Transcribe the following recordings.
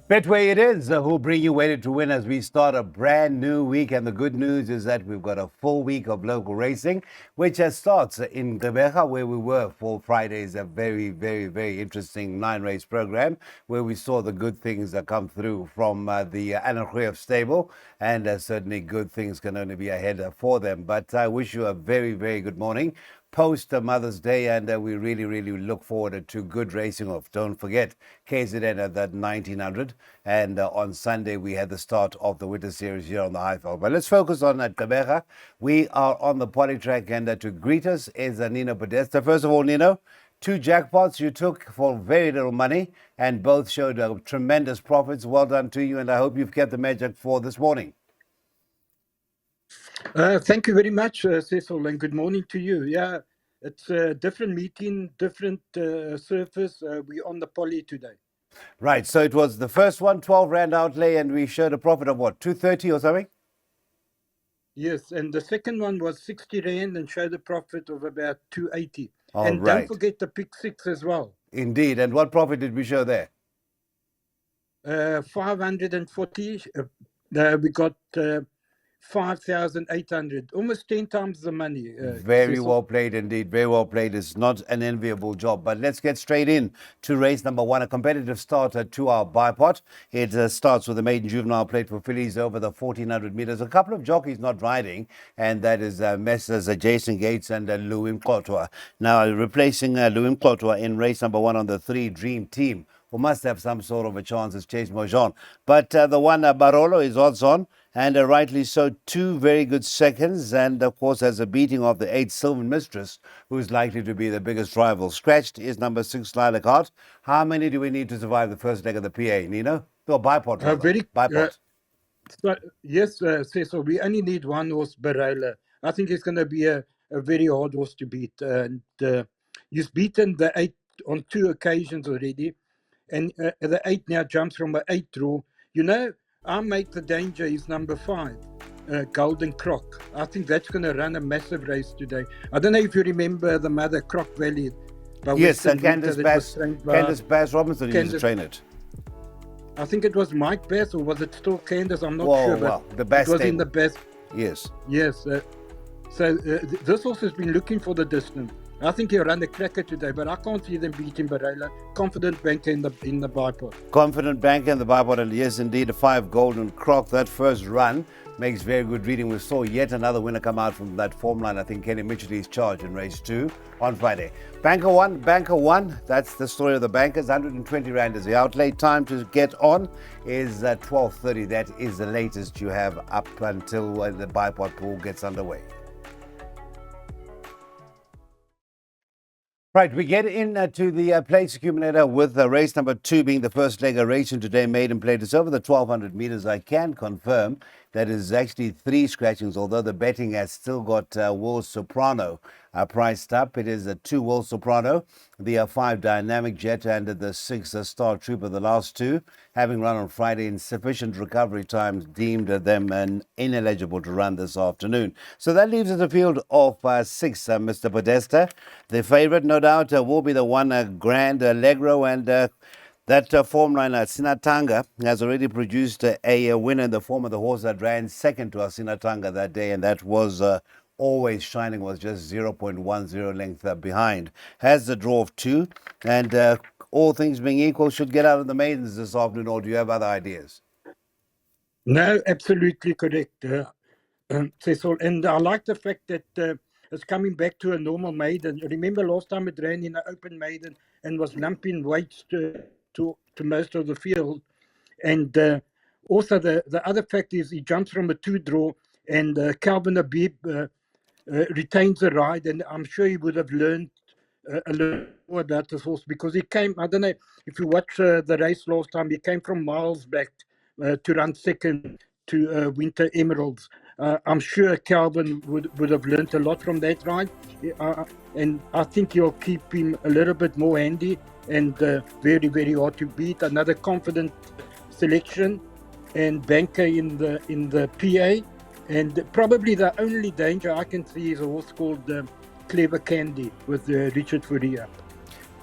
Betway it is, who'll bring you Weighted to Win as we start a brand new week. And the good news is that we've got a full week of local racing, which starts in Gqeberha, where we were for Friday's a very, very, very interesting 9-race program, where we saw the good things that come through from the Anna stable. And certainly good things can only be ahead for them. But I wish you a very, very good morning post Mother's Day, and we really, really look forward to good racing off. Don't forget KZN at that 1900, and on Sunday we had the start of the Winter Series here on the Highveld. But let's focus on Gqeberha. We are on the polytrack, and to greet us is Nino Podesta. First of all, Nino, 2 jackpots you took for very little money, and both showed tremendous profits. Well done to you, and I hope you've kept the magic for this morning. Thank you very much, Cecil, and good morning to you. Yeah, it's a different meeting, different surface. We're on the poly today. Right, so it was the first one, 12 Rand outlay, and we showed a profit of what, 230 or something? Yes, and the second one was 60 Rand and showed a profit of about 280. All and right. Don't forget the pick 6 as well. Indeed, and what profit did we show there? 540. We got 5,800, almost 10 times the money. Very Cecil. well played indeed. Very well played. It's not an enviable job. But let's get straight in to race number 1, a competitive starter to our bipod. It starts with the maiden juvenile plate for fillies over the 1400 meters. A couple of jockeys not riding, and that is Messrs. Jason Gates and Louis Mqotwa. Now, replacing Louis Mqotwa in race number 1 on the 3 Dream Team, who must have some sort of a chance, is Chase Mojon. But the one Barolo is odds on, and rightly so. 2 very good seconds, and of course has a beating of the 8 Sylvan Mistress, who's likely to be the biggest rival. Scratched is number 6 Lilac Heart. How many do we need to survive the first leg of the PA, Nino? No, bipod. Bipod. Yes, Cecil, we only need one horse, Barela. I think it's going to be a very hard horse to beat. And he's beaten the 8 on 2 occasions already. And the 8 now jumps from the 8 draw. You know, I make the danger is number 5, Golden Croc. I think that's going to run a massive race today. I don't know if you remember the mother Croc Valley. Yes, and Candice Bass Robinson used to train it. I think it was Mike Bass, or was it still Candice? I'm not sure. Well, the best. It was in the best. Yes. Yes. This horse has been looking for the distance. I think he'll run the cracker today, but I can't see them beating Barela. Confident Banker in the bipod. Confident Banker in the bipod, and yes, indeed, a 5 Golden Croc. That first run makes very good reading. We saw yet another winner come out from that form line. I think Kenny Mitchell is charged in race 2 on Friday. Banker 1. That's the story of the bankers. 120 Rand is the outlay. Time to get on is 12:30. That is the latest you have up until the bipod pool gets underway. Right, we get into the place accumulator with race number 2 being the first leg of racing today. Maiden plate is over the 1200 meters. I can confirm that is actually 3 scratchings, although the betting has still got Will Soprano priced up. It is a 2 Will Soprano, the 5 Dynamic Jet, and the 6 Star Trooper. The last 2 having run on Friday in sufficient recovery times, deemed them ineligible to run this afternoon. So that leaves us a field of 6, Mr. Podesta. The favorite, no doubt, will be the one Grand Allegro, and that form line, Sinatanga, has already produced a winner in the form of the horse that ran second to Sinatanga that day, and that was Always Shining, was just 0.10 length behind. Has the draw of 2, and all things being equal, should get out of the maidens this afternoon, or do you have other ideas? No, absolutely correct, Cecil. And I like the fact that it's coming back to a normal maiden. Remember last time it ran in an open maiden and was lumping weights to most of the field. And also the other fact is he jumps from a 2 draw, and Calvin Habib retains the ride, and I'm sure he would have learned a little more about this horse, because he came, I don't know if you watched the race last time, he came from miles back to run second to Winter Emeralds. I'm sure Calvin would have learned a lot from that ride, and I think he'll keep him a little bit more handy and very, very hard to beat. Another confident selection, and Banker in the PA, and probably the only danger I can see is a horse called Clever Candy with Richard Fourie.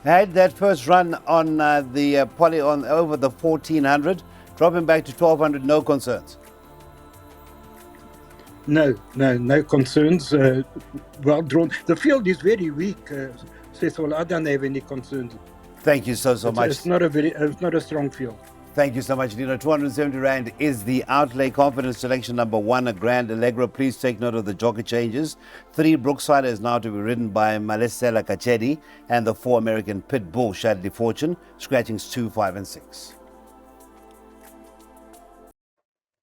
Had that first run on the poly on over the 1400. Dropping back to 1200, no concerns. No concerns. Well drawn. The field is very weak, Cecil. I don't have any concerns. Thank you so much. It's not a strong field. Thank you so much, Nino. 270 Rand is the outlay. Confidence selection number 1, a Grand Allegro. Please take note of the jockey changes. 3, Brookside is now to be ridden by Malesela Kachedi, and the 4, American Pit Bull, Shadley Fortune, scratchings 2, 5, and 6.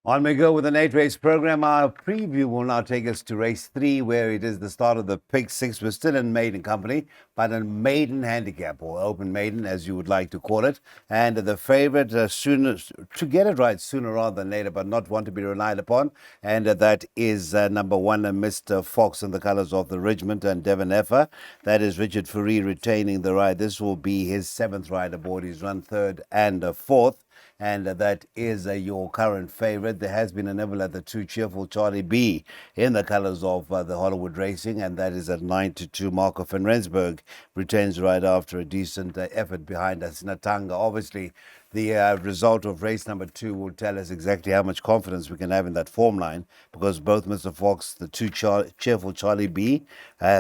On we go with an 8-race program. Our preview will now take us to race 3, where it is the start of the Pick 6. We're still in maiden company, but a maiden handicap, or open maiden, as you would like to call it. And the favorite, sooner to get it right sooner rather than later, but not one to be relied upon. And that is number 1, Mr. Fox, in the colours of the Regiment and Devon Effer. That is Richard Fourie retaining the ride. This will be his 7th ride aboard. He's run 3rd and 4th. And that is your current favorite. There has been a nibble at the 2, Cheerful Charlie B, in the colors of the Hollywood Racing, and that is at 9-2. Marco van Rensburg retains right after a decent effort behind us. Natanga, obviously, the result of race number 2 will tell us exactly how much confidence we can have in that form line, because both Mr. Fox, the 2, Cheerful Charlie B,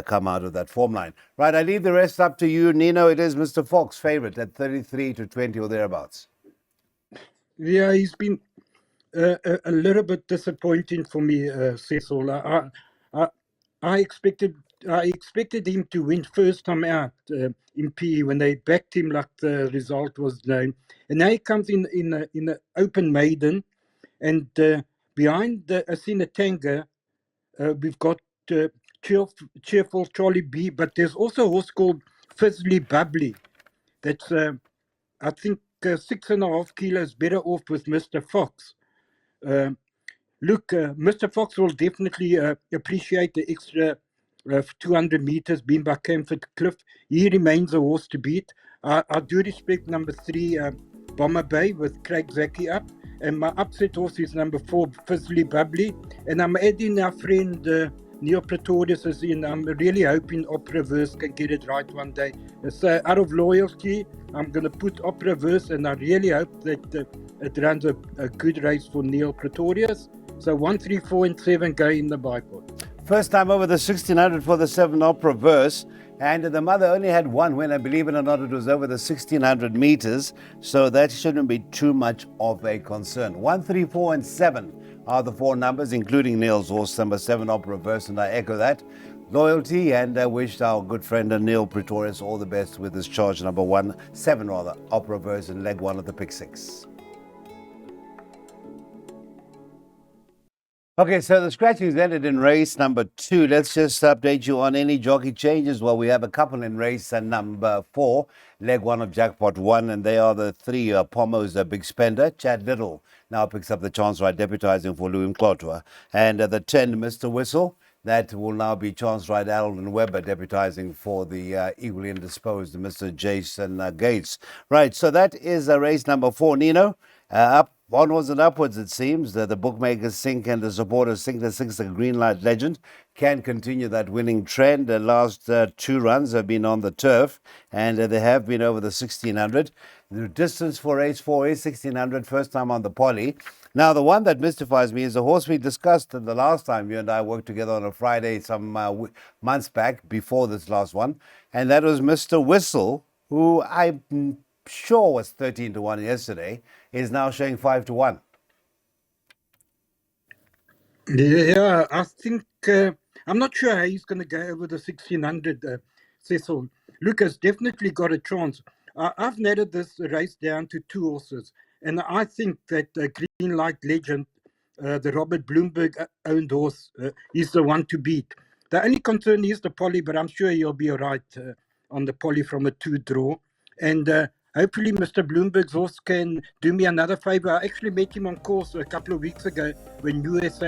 come out of that form line. Right, I leave the rest up to you, Nino. It is Mr. Fox favorite at 33-20 or thereabouts. Yeah, he's been a little bit disappointing for me, Cecil. I expected him to win first time out in PE when they backed him like the result was known, and now he comes in the open maiden, and behind the Asina Tanga, we've got Cheerful Charlie B, but there's also a horse called Fizzly Bubbly. That's I think 6.5 kilos better off with Mr. Fox. Look, Mr. Fox will definitely appreciate the extra 200 meters being by Camford Cliff. He remains a horse to beat. I do respect number 3, Bomber Bay, with Craig Zaki up. And my upset horse is number 4, Fizzly Bubbly. And I'm adding our friend Neil Pretorius is in. I'm really hoping Opera Verse can get it right one day. So out of loyalty, I'm going to put Opera Verse, and I really hope that it runs a good race for Neil Pretorius. So 1, 3, 4, and 7 go in the bipod. First time over the 1600 for the 7 Opera Verse. And the mother only had 1 win, and believe it or not, it was over the 1600 meters. So that shouldn't be too much of a concern. 1, 3, 4, and 7 are the 4 numbers, including Neil's horse, number 7 Opera Verse, and I echo that. Loyalty, and I wished our good friend Neil Pretorius all the best with his charge number 7 Opera Verse in leg 1 of the Pick 6. Okay, so the scratchings ended in race number 2. Let's just update you on any jockey changes. Well, we have a couple in race number 4, leg 1 of Jackpot 1, and they are the 3 Pomo's big spender. Chad Little now picks up the chance ride, deputizing for Louis Mklotwa. And the 10, Mr. Whistle, that will now be chance ride Alden Weber, deputizing for the equally indisposed Mr. Jason Gates. Right, so that is race number 4. Nino, up. Onwards and upwards, it seems. The bookmakers think and the supporters think that 6, the Green Light Legend, can continue that winning trend. The last 2 runs have been on the turf, and they have been over the 1600. The distance for race 4 is 1600, first time on the poly. Now, the one that mystifies me is a horse we discussed the last time you and I worked together on a Friday some months back, before this last one, and that was Mr. Whistle, who I'm sure was 13-1 yesterday, is now showing 5-1. Yeah, I think I'm not sure how he's going to go over the 1600, Cecil. Lucas definitely got a chance. I've netted this race down to 2 horses, and I think that Green Light Legend, the Robert Bloomberg owned horse, is the one to beat. The only concern is the poly, but I'm sure he'll be all right on the poly from a 2 draw. And hopefully Mr. Bloomberg's horse can do me another favor. I actually met him on course a couple of weeks ago when US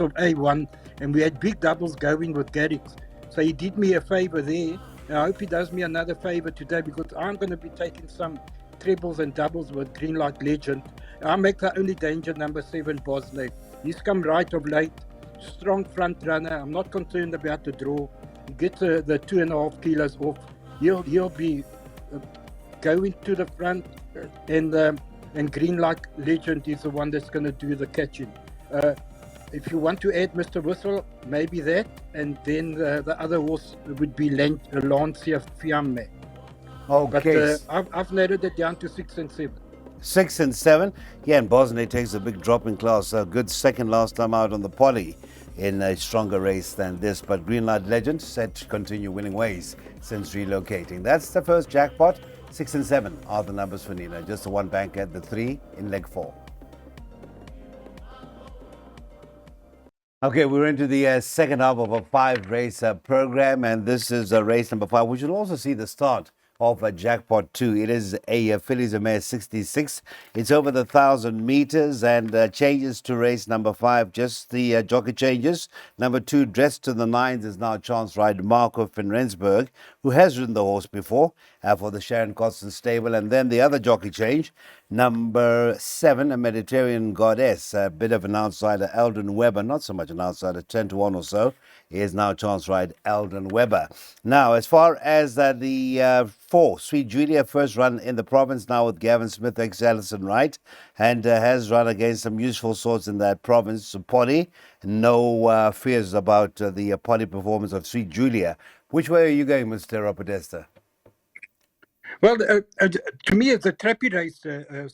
of A won, and we had big doubles going with Garrix. So he did me a favor there. And I hope he does me another favor today, because I'm going to be taking some trebles and doubles with Green Light Legend. I make the only danger number 7, Bosley. He's come right of late. Strong front runner. I'm not concerned about the draw. He gets the 2.5 kilos off. He'll be going to the front, and and Greenlight Legend is the one that's going to do the catching. If you want to add Mr. Whistle, maybe that, and then the other horse would be Lancia Fiamme. But Okay, I've narrowed it down to 6 and 7. 6 and 7. Yeah, and Bosney takes a big drop in class. A good second last time out on the poly in a stronger race than this. But Greenlight Legend set to continue winning ways since relocating. That's the first jackpot. 6 and 7 are the numbers for Nina. Just the one bank at the 3 in leg 4. Okay, we're into the second half of a 5-race program, and this is race number 5. We should also see the start of Jackpot 2. It is a Fillies a Mare 66. It's over the 1,000 meters and changes to race number 5. Just the jockey changes. Number 2, Dressed to the Nines, is now chance ride Marco van Rensburg, who has ridden the horse before for the Sharon Coston stable. And then the other jockey change, number 7, a Mediterranean Goddess, a bit of an outsider, Eldon Webber, not so much an outsider, 10 to 1 or so, is now chance ride Eldon Webber. Now, as far as the 4, Sweet Julia, first run in the province now with Gavin Smith, ex-Alison Wright, and has run against some useful sorts in that province. Polly, no fears about the Polly performance of Sweet Julia. Which way are you going, Mr. Podesta? Well, to me, it's a trappy race,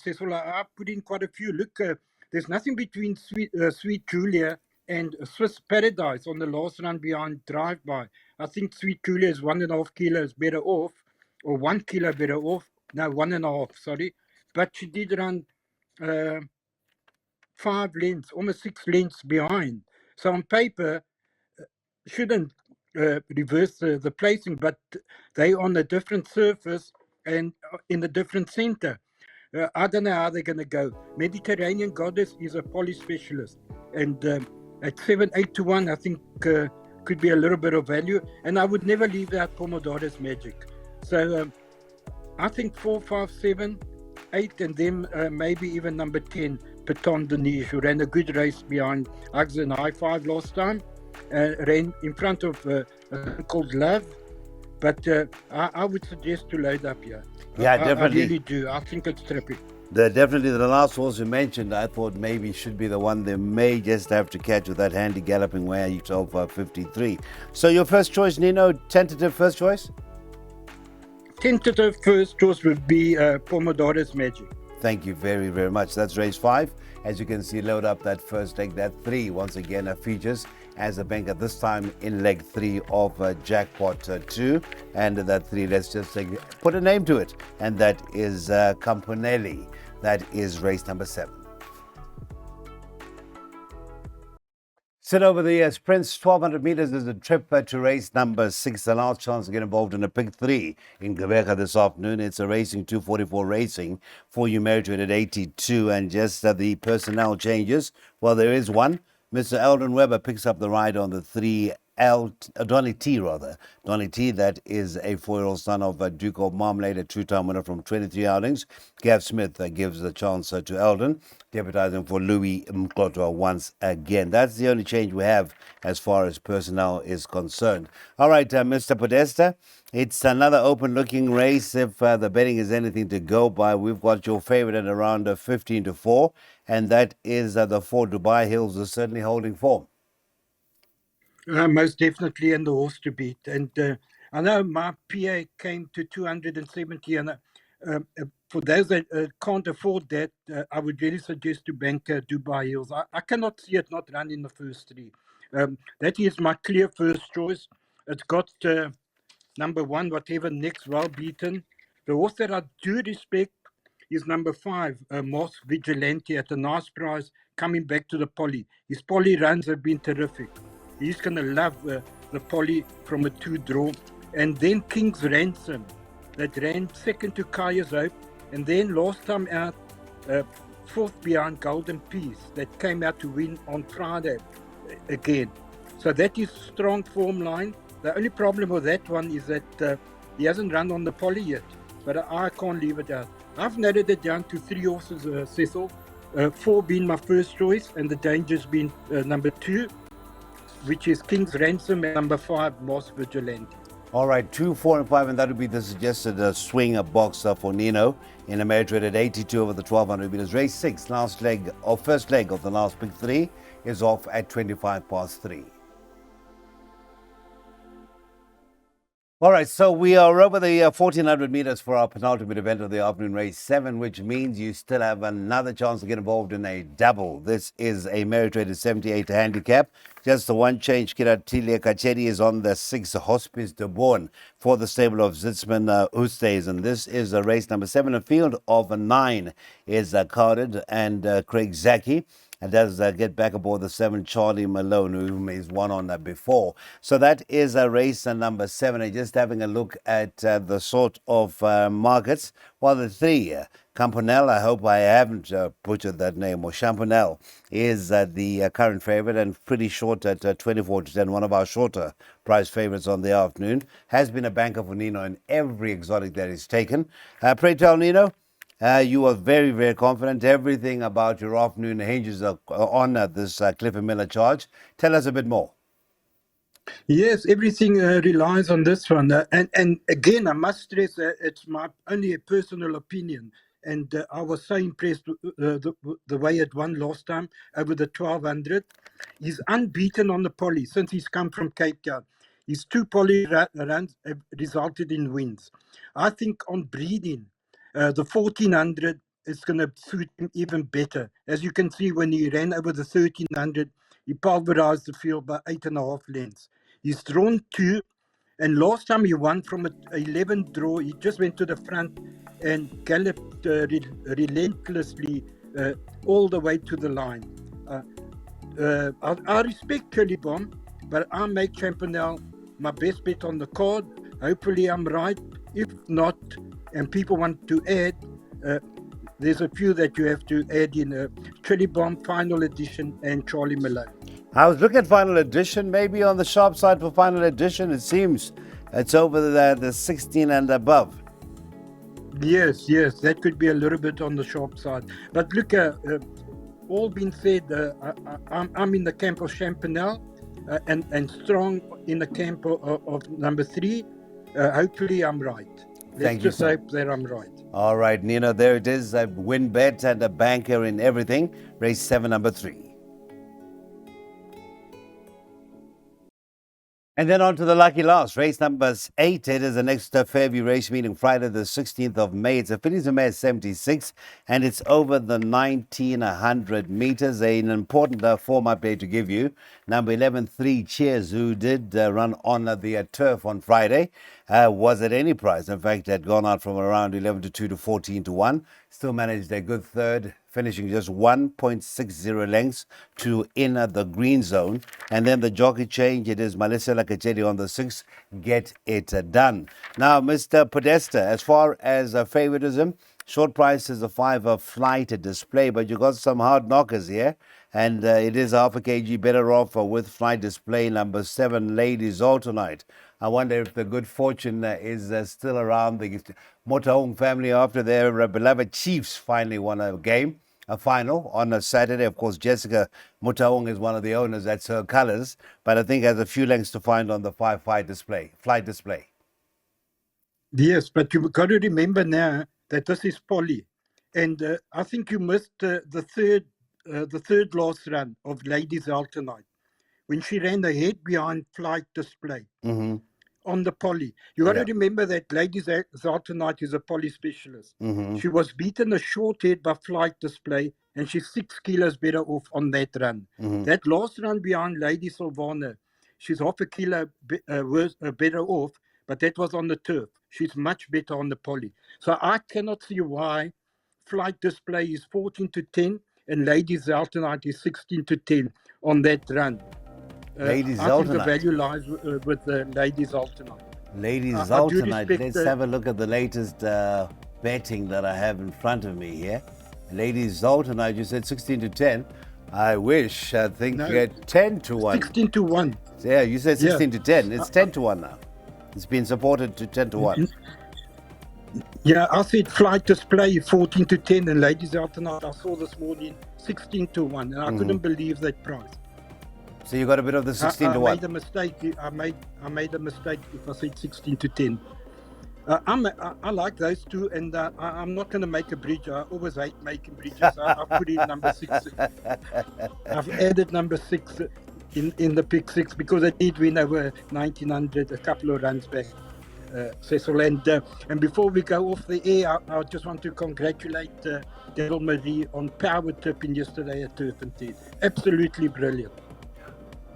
Cecil. I put in quite a few. Look, there's nothing between Sweet Julia and Swiss Paradise on the last run behind Drive By. I think Sweet Julia is 1.5 kilos better off, or 1 kilo better off. No, 1.5, sorry. But she did run 5 lengths, almost 6 lengths behind. So on paper, shouldn't reverse the placing, but they on a different surface and in a different center. I don't know how they're going to go. Mediterranean Goddess is a poly specialist, and at 7, 8 to 1, I think could be a little bit of value. And I would never leave out Pomodore's Magic. So I think 4, 5, 7, 8, and then maybe even number 10, Peton Denise, who ran a good race behind Hugs and High Five last time. Ran in front of called Love, but I would suggest to load up here. Yeah, definitely. I really do. I think it's trippy. Definitely the last horse you mentioned, I thought maybe should be the one they may just have to catch with that handy galloping way of 53. So your first choice, Nino, tentative first choice? Tentative first choice would be Pomodore's Magic. Thank you very, very much. That's race 5. As you can see, load up that first leg. That 3 once again features as a banker, this time in leg 3 of Jackpot 2. And that 3, let's just put a name to it. And that is Campanelli. That is race number 7. Sit over the sprints, 1,200 meters is a trip to race number 6. The last chance to get involved in a pick 3 in Gqeberha this afternoon. It's a Racing 244 Racing for you measured at 82. And just the personnel changes, well, there is one. Mr. Eldon Webber picks up the ride on the 3. Donny T, that is a 4-year-old son of Duke of Marmalade, a 2-time winner from 23 outings. Gav Smith gives the chance to Eldon, deputizing for Louis Mklotwa once again. That's the only change we have as far as personnel is concerned. All right, Mr. Podesta, it's another open-looking race. If the betting is anything to go by, we've got your favorite at around 15 to 4, and that is the 4 Dubai Hills is certainly holding form. Most definitely, and the horse to beat. And I know my PA came to 270, and for those that can't afford that, I would really suggest to bank Dubai Hills. I cannot see it not run in the first 3. That is my clear first choice. It's got number 1, whatever next, well beaten. The horse that I do respect is number 5, Moss Vigilante, at a nice price, coming back to the poly. His poly runs have been terrific. He's going to love the poly from a 2 draw. And then King's Ransom, that ran second to Kaya's Hope. And then last time out, 4th behind Golden Peace, that came out to win on Friday again. So that is strong form line. The only problem with that one is that he hasn't run on the poly yet. But I can't leave it out. I've narrowed it down to 3 horses, Cecil. 4 being my first choice, and the danger's been number 2, which is King's Ransom, and number 5, Moss Vigilante. All right, 2, 4, and 5, and that would be the suggested swing box for Nino in a merit rated 82 over the 1200 meters. Race 6, last leg or first leg of the last big 3 is off at 25 past 3. All right, so we are over the 1400 meters for our penultimate event of the afternoon, race 7, which means you still have another chance to get involved in a double. This is a merit rated 78 handicap. Just the one change, Kiratilia Kacheri is on the 6 Hospice de Born for the stable of Zitzman Ustays. And this is race number 7. A field of 9 is carded, and Craig Zaki and does get back aboard the 7 Charlie Malone, whom he's won on before. So that is race number 7. And just having a look at the sort of markets. Well, the 3 Campanelle, I hope I haven't butchered that name, or Champanelle, is the current favorite and pretty short at 24 to 10, one of our shorter prize favorites on the afternoon. Has been a banker for Nino in every exotic that he's taken. Pray tell, Nino, you are very, very confident. Everything about your afternoon hinges on this Clifford Miller charge. Tell us a bit more. Yes, everything relies on this one. And again, I must stress it's only a personal opinion. And I was so impressed with the way it won last time over the 1200. He's unbeaten on the poly since he's come from Cape Town. His 2 poly runs have resulted in wins. I think on breeding, the 1400 is going to suit him even better. As you can see, when he ran over the 1300, he pulverized the field by 8.5 lengths. He's drawn 2, and last time he won from an 11 draw, he just went to the front and galloped relentlessly all the way to the line. I respect Curly Bomb, but I make Champanelle my best bet on the card. Hopefully I'm right. If not, and people want to add, there's a few that you have to add in. Curly Bomb, Final Edition, and Charlie Malone. I was looking at Final Edition, maybe on the sharp side for Final Edition. It seems it's over the 16 and above. Yes, that could be a little bit on the sharp side. But look, all being said, I'm in the camp of Champanelle and strong in the camp of number 3. Hopefully I'm right. Let's just hope that I'm right. All right, Nino, there it is. A win bet and a banker in everything. Race 7, number 3. And then on to the lucky last, race number 8. It is the next Fairview race meeting Friday the 16th of May. It's a Fillies Mare 76, and it's over the 1900 meters. An important form update to give you. Number 11, 3 Cheers, who did run on the turf on Friday, was at any price. In fact, had gone out from around 11 to 2 to 14 to 1. Still managed a good third, finishing just 1.60 lengths to in the green zone. And then the jockey change, it is Malisela Kacheri on the 6th. Get it done. Now, Mr. Podesta, as far as favoritism, short price is a 5 flight display, but you got some hard knockers here. And it is half a kg better off with flight display number 7, Ladies All Tonight. I wonder if the good fortune is still around the Motaung family after their beloved Chiefs finally won a final on a Saturday. Of course, Jessica Motaung is one of the owners. That's her colors. But I think has a few lengths to find on the 5 flight display. Yes, but you've got to remember now that this is poly. And I think you missed the third last run of Ladies Alternate when she ran the head behind flight display on the poly. You got to remember that Ladies Alternate is a poly specialist. She was beaten a short head by flight display, and she's 6 kilos better off on that run. That last run behind Lady Silvana, she's half a kilo better off, but that was on the turf. She's much better on the poly. So I cannot see why flight display is 14 to 10 and Ladies Alternate is 16 to 10 on that run. Ladies I Alternate. think the value lies with the Ladies Alternate. Ladies Alternate. Let's have a look at the latest betting that I have in front of me here. Ladies Alternate, you said 16 to 10. I wish. I think 10 to 1. 16 to 1. Yeah, you said 16 to 10. It's 10 to 1 now. It's been supported to 10 to 1. Yeah, I said flight display 14 to 10 and Ladies Alternate I saw this morning 16 to 1 and I couldn't believe that price. So you got a bit of the 16 to I 1. made a mistake. I made a mistake if I said 16 to 10. I like those two, and I'm not going to make a bridge. I always hate making bridges. I put in number 6. I've added number 6 in the pick 6 because I did win over 1900 a couple of runs back, Cecil. And before we go off the air, I just want to congratulate Daryl Marie on power tipping yesterday at Turf and 10. Absolutely brilliant.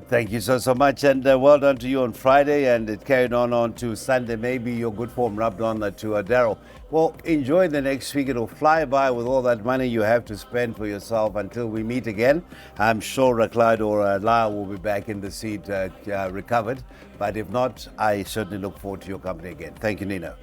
Thank you so much, and well done to you on Friday, and it carried on to Sunday. Maybe your good form rubbed on to Daryl. Well, enjoy the next week. It'll fly by with all that money you have to spend for yourself until we meet again. I'm sure Clyde or Lyle will be back in the seat recovered, but if not, I certainly look forward to your company again. Thank you, Nino.